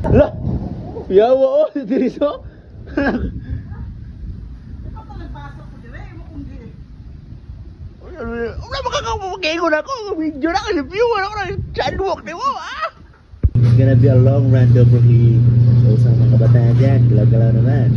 Lah, yawa oh, diri so. Wala makakapagpagingon ako. Video na kasi view. Wala ko na sidewalk di mo. It's gonna be a long run though probably. So sa mga kabataan dyan, galaw-galaw naman.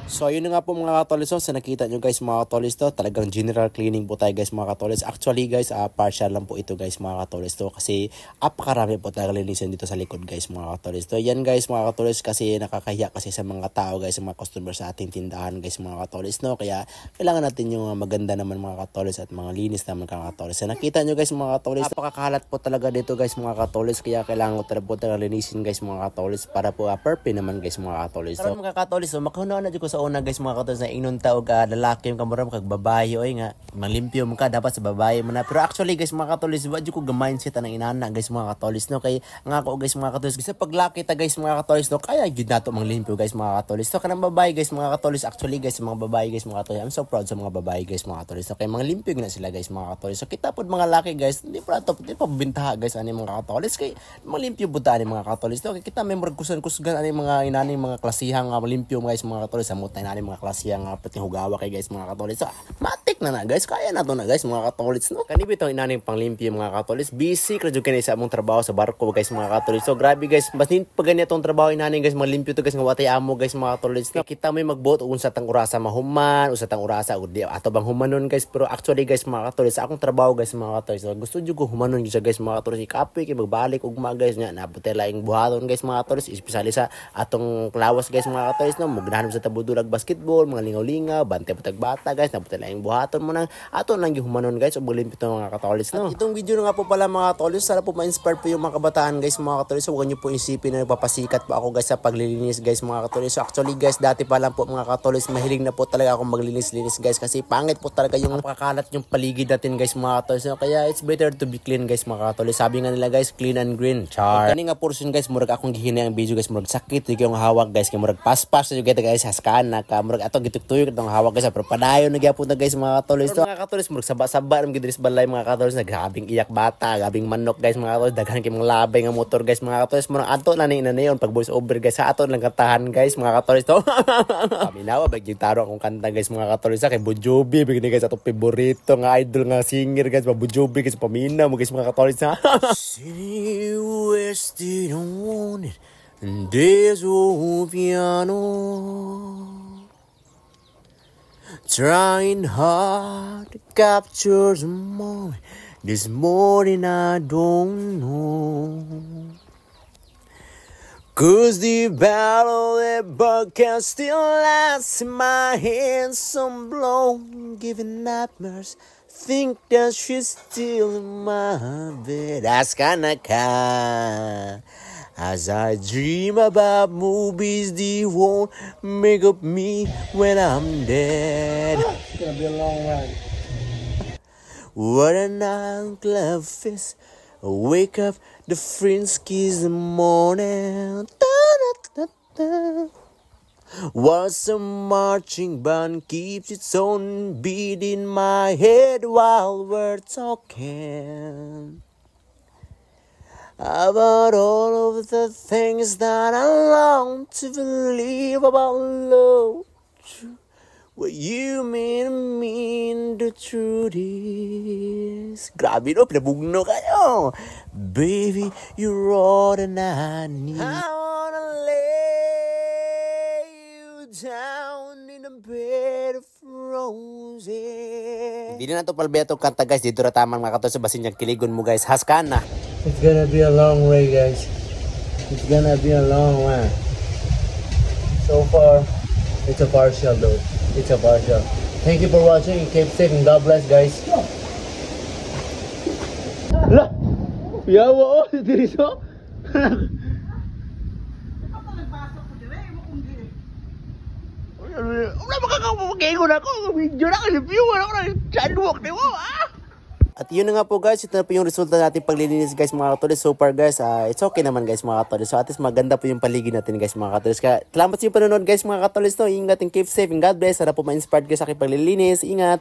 So yun na nga po mga katolis, sa nakita nyo guys mga katolis to, talagang general cleaning po tayo guys mga katolis. Actually guys, partial lang po ito guys mga katolis to, kasi apakarami po talaga linisin dito sa likod guys mga katolis to. Yan guys mga katolis, kasi nakakahiya kasi sa mga tao guys, sa mga customers sa ating tindahan guys mga katolis no. Kaya kailangan natin yung maganda naman mga katolis at mga linis naman mga katolis. So nakita nyo guys mga katolis, apakakalat po talaga dito guys mga katolis, kaya kailangan ko talaga linisin guys mga katolis para po perfect naman guys mga katolis. So mga katolis, so makahunaw na dyan ko sa una guys mga katolis na inon taog lalaki yung kamuram kag babae oy nga malimpyo mo ka dapat sa babae mo na. Pero actually guys mga katolis, wa jud ko ga mindset ng inana guys mga katolis no, kay nga ako guys mga katolis kasi paglaki ta guys mga katolis no, kaya gid nato manglimpyo guys mga katolis. So kanang babae guys mga katolis, actually guys mga babae guys mga katolis, I'm so proud sa mga babae guys mga katolis no, kay manglimpyo na sila guys mga katolis. So kita pod mga laki guys, hindi pa bintaha guys ani mga katolis, kay malimpyo buta ani mga katolis no, kay kita member kusgan ani mga inani mga klasihang malimpyo guys mga katolis, samot na inani mga klasihang pati hugawa kay guys mga katolis. So matik na guys, kaya na to na guys mga katolis no. Kani bitaw inani panglimpyo mga katolis, busy kadyo kini sa among trabaho sa barko guys mga katolis. So grabe guys, basin pag ganito tong trabaho inani guys, malimpyo to guys nga watay amo guys mga katolis no. Kita may magbuot ug unsa tang orasa mahuman, unsa tang orasa ug di ato bang humanon guys. Pero actually guys mga katolis, sa akong trabaho guys mga katolis, so gusto jud ko humanon gyud guys mga katolis, ikapoy kay magbalik ugma guys nya nabutay laing buhaton guys mga katolis, especially sa atong klawas guys mga katolis no. Mugnahanap sa tabudulag basketball, mga lingaw-lingaw, bante patag bata guys, nabutay laing buhaton mo nang ato nang gihumanon guys ug limpyo to mga katolis no. At itong video nga po pala mga katolis, sana po ma-inspire po yung mga kabataan guys mga katolis. So huwag niyo po isipin na nagpapasikat po ako guys sa paglilinis guys mga katolis. So actually guys, dati pa lang po mga katolis, mahilig na po talaga akong maglinis-linis guys, kasi pangit po talaga yung napakakalat yung paligid natin guys mga katolis. So kaya it's better to be clean guys mga katolis. Sabi nga nila guys, clean and green. Char. Kani nga portion guys, murag akong gihinay ang video guys, murag sakit yung hawak guys, kay murag paspas yung guys haskan na ka, murag ato gituyok itong hawak guys, pero padayon nagyapon na guys mga katolis. So mga katolis, murag saba-saba ng gidris balay mga katolis, naghaping iyak bata, gabing manok guys mga katolis, daghan kay mga labay nga motor guys mga katolis. Murag ato na ni inayon pag voice over guys, sa ato lang kantahan guys mga katolis to. Paminawa bag gitaro akong kanta guys mga katolis kay Bon Jovi, bigni guys atong favorito nga idol nga singer guys, Bon Jovi guys, pamina mo guys mga katolis ha. See you wasted on it, and there's old piano, trying hard to capture the moment. This morning I don't know, 'cause the battle that bug can still last in my hands. Some blow, giving nightmares, think that she's still in my bed. That's kinda kind. As I dream about movies, they won't make up me when I'm dead. It's gonna be a long run. What an unclear face. Wake up, the friends kiss the morning. Da-da-da-da. Whilst a marching band keeps its own beat in my head while we're talking about all of the things that I long to believe about love. What you mean to me, the truth is. Grabe no, pinabugno kayo. Baby, you're all that I need. I wanna lay you down in a bed of roses. Hindi na ito palbeto kanta guys, dito na tamang mga katolis, sa basin niyang kiligon mo guys, haskan na. It's gonna be a long way guys. It's gonna be a long one. So far, it's a partial though. It's a partial. Thank you for watching. Keep safe and God bless guys. Lah, yawa oh, diri so. Wala makakapagpagingon ako. Video na kasi view. Wala ko na sidewalk di mo At yun na nga po guys, ito na po yung resulta natin paglilinis guys mga katolis. So far guys, it's okay naman guys mga katolis. So at least maganda po yung paligid natin guys mga katolis. Kaya salamat sa yung panonood guys mga katolis. No? Ingat and keep safe and God bless. Sana po ma-inspired guys sa aking paglilinis. Ingat!